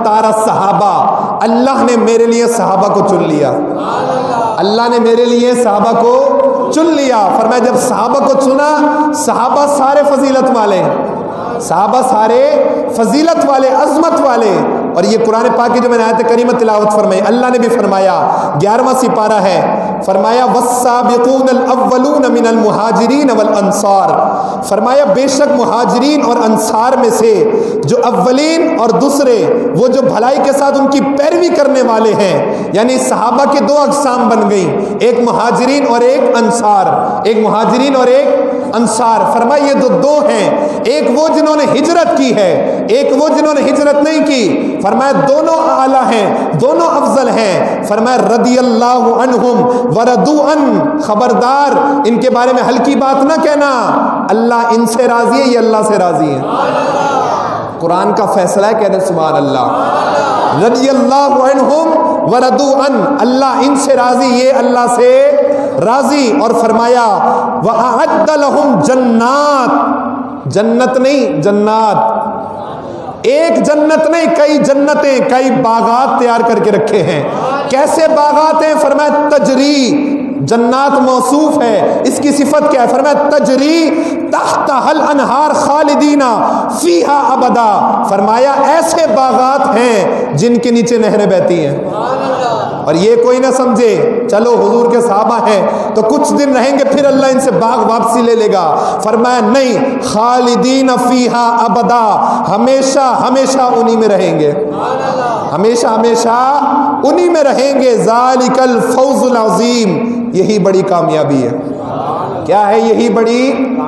وختار الصحابہ، اللہ نے میرے لیے صحابہ کو چن لیا، اللہ نے میرے لیے صحابہ کو چن لیا۔ فرمایا جب صحابہ کو چنا، صحابہ سارے فضیلت والے، صحابہ سارے فضیلت والے، عظمت والے۔ اور یہ قرآن پاک کی جو میں نے آیت کریمہ تلاوت فرمائی، اللہ نے بھی فرمایا، 11واں سپارہ ہے، فرمایا والسابقون الاولون من المہاجرین والانصار، فرمایا بے شک مہاجرین اور انصار میں سے جو اولین اور دوسرے، وہ جو بھلائی کے ساتھ ان کی پیروی کرنے والے ہیں، یعنی صحابہ کے 2 اقسام بن گئیں، ایک مہاجرین اور ایک انصار، ایک مہاجرین اور ایک انصار۔ فرمایا یہ جو 2 ہیں، ایک وہ جنہوں نے ہجرت کی ہے، ایک وہ جنہوں نے ہجرت نہیں کی۔ فرمایا دونوں اعلیٰ ہیں، دونوں افضل ہیں۔ فرمایا رضی اللہ عنہم ورضوا عنہ، خبردار ان کے بارے میں ہلکی بات نہ کہنا، اللہ ان سے راضی ہے، یہ اللہ سے راضی ہے۔ قرآن کا فیصلہ ہے، کہہ دیں سبحان اللہ۔ رضی اللہ عنہم ورضوا عنہ، اللہ ان سے راضی، یہ اللہ سے راضی۔ اور فرمایا وَأَعَدَّ لَهُمْ جنات، جنت نہیں جنات، ایک جنت نہیں کئی جنتیں، کئی باغات تیار کر کے رکھے ہیں۔ کیسے باغات ہیں؟ فرمایا تجری، جنات موصوف ہے، اس کی صفت کیا ہے؟ فرمایا تجری تحتہا الانہار خالدین فیہا ابدا، فرمایا ایسے باغات ہیں جن کے نیچے نہریں بہتی ہیں۔ اور یہ کوئی نہ سمجھے چلو حضور کے صحابہ ہیں تو کچھ دن رہیں گے پھر اللہ ان سے باغ واپسی لے لے گا، فرمایا نہیں، خالدین فیہا ابدا، ہمیشہ ہمیشہ انہی میں رہیں گے، ہمیشہ ہمیشہ انہی میں رہیں گے۔ ذالک الفوز العظیم، یہی بڑی کامیابی ہے۔ کیا ہے یہی بڑی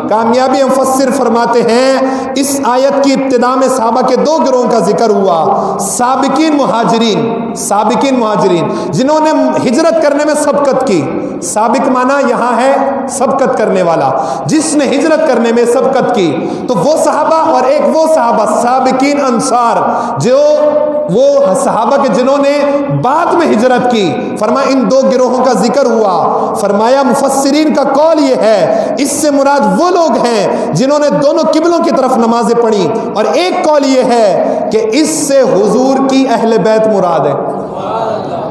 کامیابی؟ مفسر فرماتے ہیں اس آیت کی ابتدا میں صحابہ کے 2 گروہوں کا ذکر ہوا، سابقین مہاجرین، سابقین مہاجرین جنہوں نے ہجرت کرنے میں سبقت کی۔ سابق معنی یہاں ہے سبقت کرنے والا، جس نے ہجرت کرنے میں سبقت کی، تو وہ صحابہ، اور ایک وہ صحابہ سابقین انصار، جو وہ صحابہ کے جنہوں نے بعد میں ہجرت کی۔ فرمایا ان 2 گروہوں کا ذکر ہوا۔ فرمایا مفسرین کا قول یہ ہے اس سے مراد وہ لوگ ہیں جنہوں نے دونوں قبلوں کی طرف نمازیں پڑھی، اور ایک قول یہ ہے کہ اس سے حضور کی اہل بیت مراد ہے۔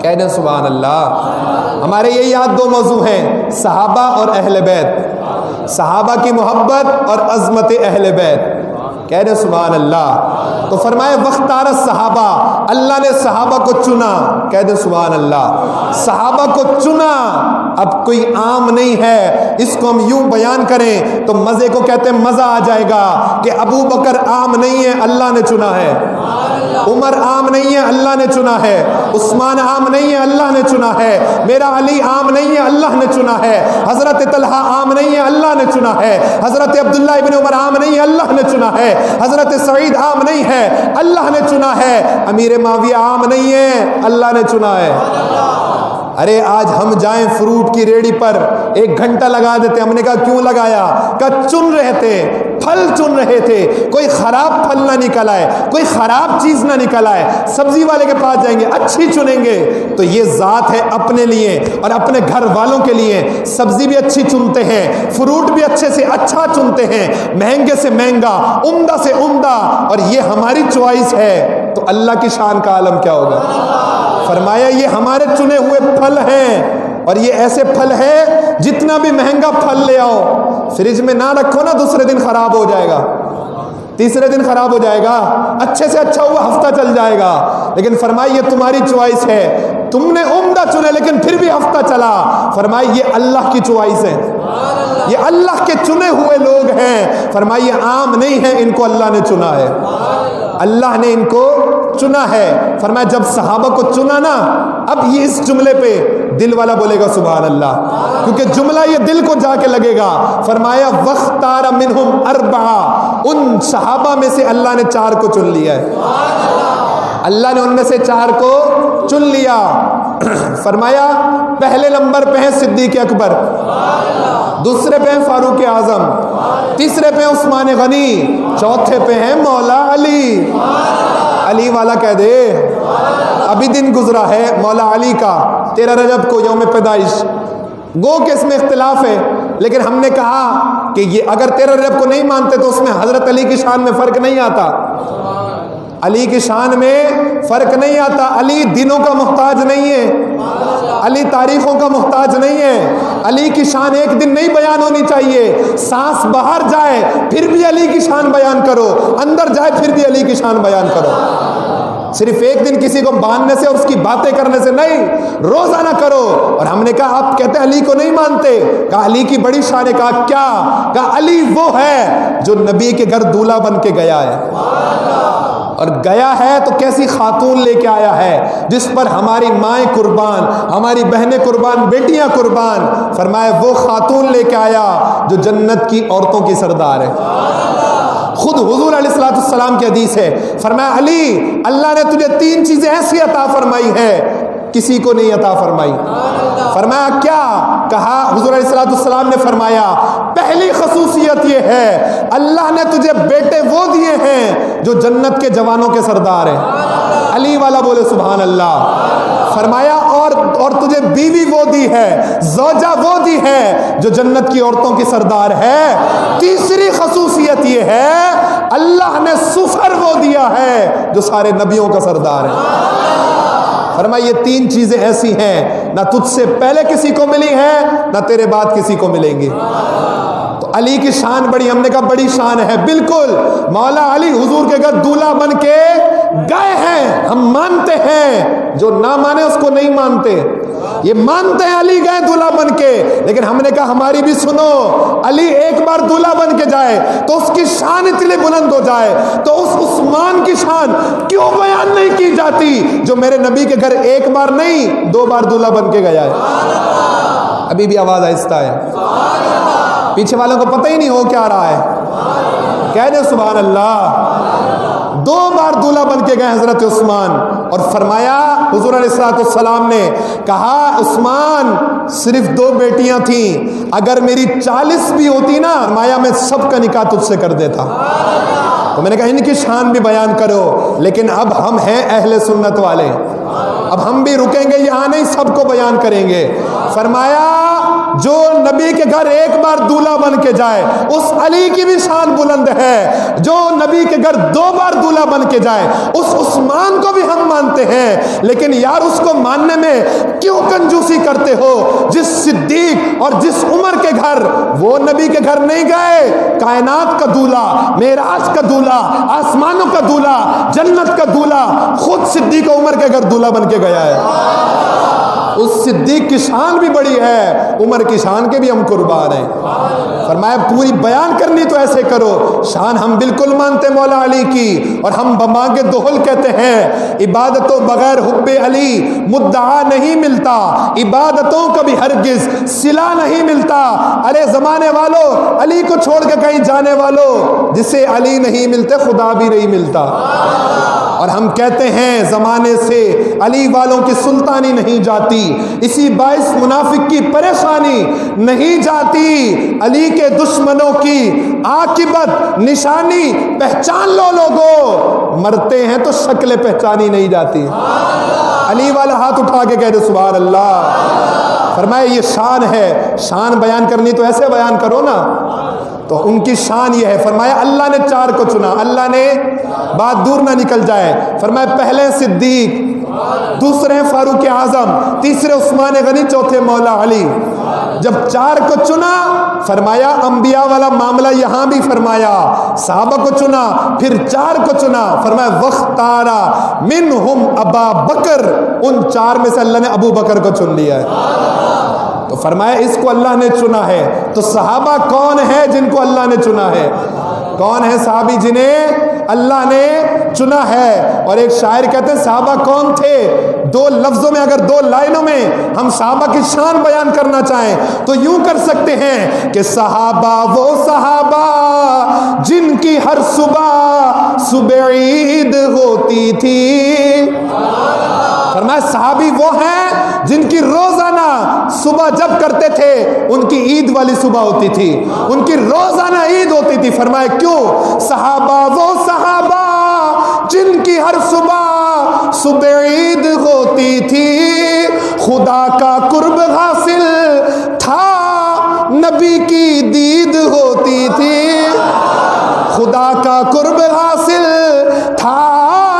کہہ دیں سبحان اللہ۔ ہمارے یہ یاد 2 موضوع ہیں، صحابہ اور اہل بیت، صحابہ کی محبت اور عظمت اہل بیت، کہہ دیں سبحان اللہ۔ تو فرمائے وختار الصحابہ، اللہ نے صحابہ کو چنا، کہہ دیں سبحان اللہ، صحابہ کو چنا۔ اب کوئی عام نہیں ہے، اس کو ہم یوں بیان کریں تو مزے کو کہتے ہیں مزہ آ جائے گا کہ ابو بکر عام نہیں ہے، اللہ نے چنا ہے، عمر عام نہیں ہے، اللہ نے چنا ہے، عثمان عام نہیں ہے، اللہ نے چنا ہے، میرا علی عام نہیں ہے، اللہ نے چنا ہے، حضرت طلحہ عام نہیں ہے، اللہ نے چنا ہے، حضرت عبداللہ ابن عمر عام نہیں ہے، اللہ نے چنا ہے، حضرت سعید عام نہیں ہے، اللہ نے چنا ہے، امیر معاویہ عام نہیں ہے، اللہ نے چنا ہے۔ ارے آج ہم جائیں فروٹ کی ریڑھی پر 1 گھنٹہ لگا دیتے، ہم نے کہا کیوں لگایا؟ کہا چن رہے تھے، پھل چن رہے تھے، کوئی خراب پھل نہ نکل آئے، کوئی خراب چیز نہ نکل آئے، سبزی والے کے پاس جائیں گے اچھی چنیں گے۔ تو یہ ذات ہے اپنے لیے اور اپنے گھر والوں کے لیے، سبزی بھی اچھی چنتے ہیں، فروٹ بھی اچھے سے اچھا چنتے ہیں، مہنگے سے مہنگا، عمدہ سے عمدہ، اور یہ ہماری چوائس ہے، تو اللہ کی شان کا عالم کیا ہوگا؟ فرمایا یہ ہمارے چنے ہوئے پھل ہیں، اور یہ ایسے پھل ہے جتنا بھی مہنگا پھل لے آؤ فریج میں نہ رکھو نا، دوسرے دن خراب ہو جائے گا، تیسرے دن خراب ہو جائے گا، اچھے سے اچھا ہوا ہفتہ چل جائے گا، لیکن فرمایا یہ تمہاری چوائس ہے، تم نے عمدہ چنے لیکن پھر بھی ہفتہ چلا، فرمایا یہ اللہ کی چوائس ہے، یہ اللہ کے چنے ہوئے لوگ ہیں، فرمایا یہ عام نہیں ہے، ان کو اللہ نے چنا ہے، اللہ نے ان کو چنا ہے۔ فرمایا جب صحابہ کو چنا نا، اب یہ اس جملے پہ دل والا بولے گا سبحان اللہ، کیونکہ جملہ یہ دل کو جا کے لگے گا۔ فرمایا وختار منہم 4، ان صحابہ میں سے اللہ نے 4 کو چن لیا ہے، اللہ نے ان میں سے 4 کو چن لیا۔ فرمایا پہلے نمبر پہ ہیں صدیق اکبر، دوسرے پہ ہیں فاروق اعظم، تیسرے پہ ہیں عثمان غنی، چوتھے پہ ہیں مولا علی۔ علی والا کہہ دے، ابھی دن گزرا ہے مولا علی کا 13 رجب کو یوم پیدائش، گو کہ اس میں اختلاف ہے، لیکن ہم نے کہا کہ یہ اگر 13 رجب کو نہیں مانتے تو اس میں حضرت علی کی شان میں فرق نہیں آتا، علی کی شان میں فرق نہیں آتا. علی دنوں کا محتاج نہیں ہے, علی تاریخوں کا محتاج نہیں ہے. علی کی شان ایک دن نہیں بیان ہونی چاہیے. سانس باہر جائے پھر بھی علی کی شان بیان کرو, اندر جائے پھر بھی علی کی شان بیان کرو. صرف ایک دن کسی کو باندھنے سے اور اس کی باتیں کرنے سے نہیں, روزانہ کرو. اور ہم نے کہا آپ کہتے ہیں علی کو نہیں مانتے, کہا علی کی بڑی شان ہے. کہا کیا؟ کہا علی وہ ہے جو نبی کے گھر دولہا بن کے گیا ہے, اور گیا ہے تو کیسی خاتون لے کے آیا ہے جس پر ہماری مائیں قربان, ہماری بہنیں قربان, بیٹیاں قربان. فرمایا وہ خاتون لے کے آیا جو جنت کی عورتوں کی سردار ہے. خود حضور علیہ الصلوۃ والسلام کی حدیث ہے, فرمایا علی اللہ نے تجھے 3 چیزیں ایسی عطا فرمائی ہے کسی کو نہیں عطا فرمائی. فرمایا کیا؟ کہا حضور علیہ الصلوۃ والسلام نے فرمایا پہلی خصوصیت یہ ہے اللہ نے تجھے بیٹے وہ دیے ہیں جو جنت کے جوانوں کے سردار ہیں. علی والا بولے سبحان اللہ. فرمایا اور تجھے بیوی وہ دی ہے, زوجہ وہ دی ہے جو جنت کی عورتوں کی سردار ہے. تیسری خصوصیت یہ ہے اللہ نے سفر وہ دیا ہے جو سارے نبیوں کا سردار ہے. فرمایا یہ 3 چیزیں ایسی ہیں نہ تجھ سے پہلے کسی کو ملی ہیں نہ تیرے بعد کسی کو ملیں گی. تو علی کی شان بڑی, ہم نے کہا بڑی شان ہے. بالکل مولا علی حضور کے گھر دولہا بن کے گئے ہیں, ہم مانتے ہیں. جو نہ مانے اس کو نہیں مانتے, یہ مانتے ہیں علی گئے دولہا بن کے. لیکن ہم نے کہا ہماری بھی سنو, علی ایک بار دولہا بن کے جائے تو اس کی شان اتنی بلند ہو جائے تو اس عثمان کی شان کیوں بیان نہیں کی جاتی جو میرے نبی کے گھر ایک بار نہیں 2 بار دولہا بن کے گیا ہے. ابھی بھی آواز آہستہ ہے, پیچھے والوں کو پتہ ہی نہیں ہو کیا رہا ہے. کہہ دیں سبحان اللہ. 2 بار دولہا بن کے گئے حضرت عثمان, اور فرمایا حضور علیہ الصلوۃ والسلام نے کہا عثمان صرف 2 بیٹیاں تھیں, اگر میری 40 بھی ہوتی نا فرمایا میں سب کا نکاح تجھ سے کر دیتا. تو میں نے کہا ان کی شان بھی بیان کرو, لیکن اب ہم ہیں اہل سنت والے, اب ہم بھی رکیں گے یہاں نہیں, سب کو بیان کریں گے. فرمایا جو نبی کے گھر ایک بار دولہا بن کے جائے اس علی کی بھی شان بلند ہے. جو نبی کے گھر 2 بار دولہا بن کے جائے اس عثمان کو بھی ہم مانتے ہیں. لیکن یار اس کو ماننے میں کیوں کنجوسی کرتے ہو؟ جس صدیق اور جس عمر کے گھر وہ نبی کے گھر نہیں گئے, کائنات کا دولہا, معراج کا دولہا, آسمانوں کا دولہا, جنت کا دولہا خود صدیق عمر کے گھر دولہا بن کے گیا ہے. اس صدیق کی شان بھی بڑی ہے, عمر کی شان کے بھی ہم قربان ہیں. فرمایا پوری بیان کرنی تو ایسے کرو. شان ہم بالکل مانتے مولا علی کی, اور ہم بمانگے دوہل کہتے ہیں عبادتوں بغیر حب علی مدعا نہیں ملتا, عبادتوں کا بھی ہرگز صلہ نہیں ملتا. ارے زمانے والوں, علی کو چھوڑ کے کہیں جانے والوں, جسے علی نہیں ملتے خدا بھی نہیں ملتا. اور ہم کہتے ہیں زمانے سے علی والوں کی سلطانی نہیں جاتی, اسی باعث منافق کی پریشانی نہیں جاتی. علی کے دشمنوں کی عاقبت نشانی پہچان لو لوگو, مرتے ہیں تو شکلیں پہچانی نہیں جاتی. علی والا ہاتھ اٹھا کے کہہ دے سبحان اللہ. فرمایا یہ شان ہے, شان بیان کرنی تو ایسے بیان کرو نا. تو ان کی شان یہ ہے. فرمایا اللہ نے 4 کو چنا, اللہ نے, بات دور نہ نکل جائے, فرمایا پہلے صدیق, دوسرے فاروق اعظم, تیسرے عثمان غنی, چوتھے مولا علی. جب 4 کو چنا فرمایا انبیاء والا معاملہ یہاں بھی فرمایا, صحابہ کو چنا پھر 4 کو چنا. فرمایا وختارا منہم ابا بکر, ان 4 میں سے اللہ نے ابو بکر کو چن لیا ہے. تو فرمایا اس کو اللہ نے چنا ہے. تو صحابہ کون ہے جن کو اللہ نے چنا ہے؟ کون ہے صحابی جنہیں اللہ نے چنا ہے؟ اور ایک شاعر کہتے ہیں صحابہ کون تھے. 2 لفظوں میں اگر 2 لائنوں میں ہم صحابہ کی شان بیان کرنا چاہیں تو یوں کر سکتے ہیں کہ صحابہ وہ صحابہ جن کی ہر صبح صبح عید ہوتی تھی. فرمایا صحابی وہ ہیں جن کی روزانہ صبح جب کرتے تھے ان کی عید والی صبح ہوتی تھی, ان کی روزانہ عید ہوتی تھی. فرمایا کیوں؟ صحابہ وہ صحابہ جن کی ہر صبح صبح عید ہوتی تھی, خدا کا قرب حاصل تھا نبی کی دید ہوتی تھی. خدا کا قرب حاصل تھا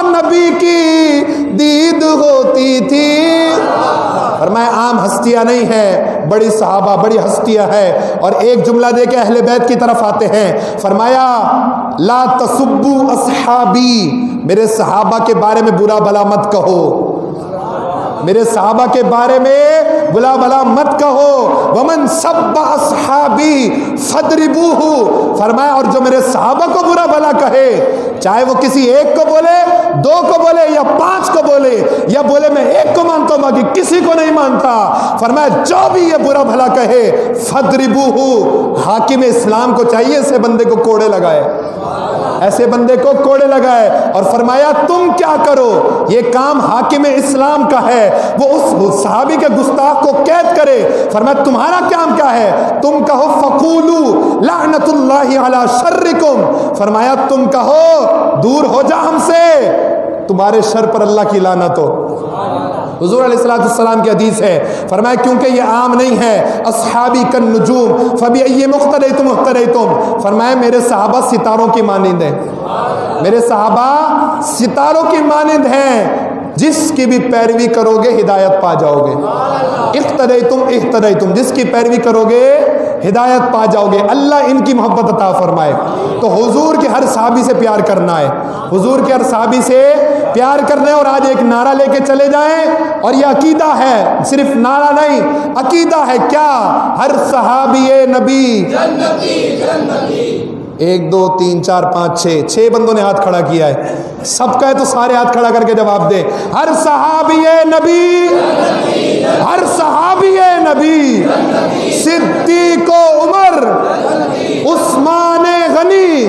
ہستیاں نہیں ہیں، بڑی صحابہ بڑی ہستیاں ہیں. اور ایک جملہ دے کے اہل بیت کی طرف آتے ہیں. فرمایا لا تسبوا اصحابی، میرے صحابہ کے بارے میں برا بھلا مت کہو، میرے صحابہ کے بارے میں بلا بلا مت کہو. ومن سب اصحابی فضربوہ، فرمایا اور جو میرے صحابہ کو برا بھلا کہے، چاہے وہ کسی ایک کو بولے، دو کو بولے یا 5 کو بولے، یا بولے میں ایک کو مانتا ہوں باقی کسی کو نہیں مانتا، فرمایا جو بھی یہ برا بھلا کہے فضربوہ، حاکم اسلام کو چاہیے ایسے بندے کو کوڑے لگائے، ایسے بندے کو کوڑے لگائے. اور فرمایا تم کیا کرو، یہ کام حاکم اسلام کا ہے، وہ اس صحابی کے گستاخ کو قید کرے. فرمایا تمہارا کام کیا ہے، تم کہو فقولوا لعنت اللہ علی شرکم، فرمایا تم کہو دور ہو جا ہم سے، تمہارے شر پر اللہ کی لعنت ہو. حضور علیہ السلام کی حدیث ہے، فرمایا کیونکہ یہ عام نہیں ہے، اصحابی کالنجوم فبأی مقتدیتم اہتدیتم، فرمایا میرے صحابہ ستاروں کی مانند ہیں، میرے صحابہ ستاروں کی مانند ہیں، جس کی بھی پیروی کرو گے ہدایت پا جاؤ گے. اقتدیتم اہتدیتم، جس کی پیروی کرو گے ہدایت پا جاؤ گے. اللہ ان کی محبت عطا فرمائے. تو حضور کے ہر صحابی سے پیار کرنا ہے، حضور کے ہر صحابی سے پیار کرنا ہے. اور آج ایک نعرہ لے کے چلے جائیں، اور یہ عقیدہ ہے، صرف نعرہ نہیں عقیدہ ہے. کیا؟ ہر صحابی نبی جنتی جنتی. 1 2 3 4 5 6 بندوں نے ہاتھ کھڑا کیا ہے، سب کا ہے تو سارے ہاتھ کھڑا کر کے جواب دیں. ہر صحابی نبی، ہر صحابی نبی، صدیق و عمر، عثمان غنی،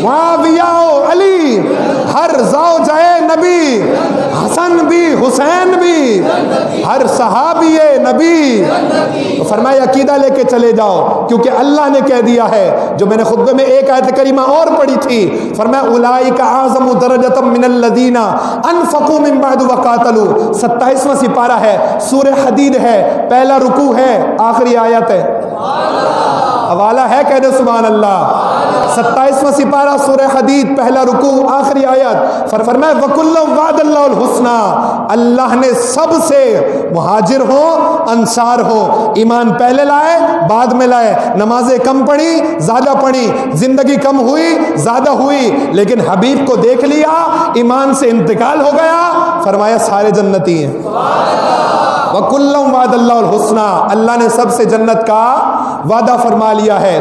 معاویہ و علی، ہر زوجہ نبی، حسن بھی حسین بھی، ہر صحابی نبی. فرمایا عقیدہ لے کے چلے جاؤ، کیونکہ اللہ نے کہہ دیا ہے، جو میں نے خطبے میں ایک آیت کریمہ اور پڑھی تھی، فرمایا اولئک اعظم درجۃ من الذین انفقوا من بعد وقاتلوا. 27واں سپارہ ہے، سورہ حدید ہے، پہلا رکوع ہے، آخری آیت ہے. حوالہ ہے، کہہ دے سبحان اللہ. 27واں سپارہ سورہ حدید، پہلا رکوع، آخری آیت. فرمایا وَكُلًّا وَعَدَ اللَّهُ الْحُسْنَى، اللہ نے سب سے، مہاجر ہو انصار ہو، ایمان پہلے لائے بعد میں لائے، نمازیں کم پڑھی زیادہ پڑھی، زندگی کم ہوئی زیادہ ہوئی، لیکن حبیب کو دیکھ لیا، ایمان سے انتقال ہو گیا، فرمایا سارے جنتی ہیں. وَكُلًّا وَعَدَ اللَّهُ الْحُسْنَى، اللہ نے سب سے جنت کا وعدہ فرما لیا ہے.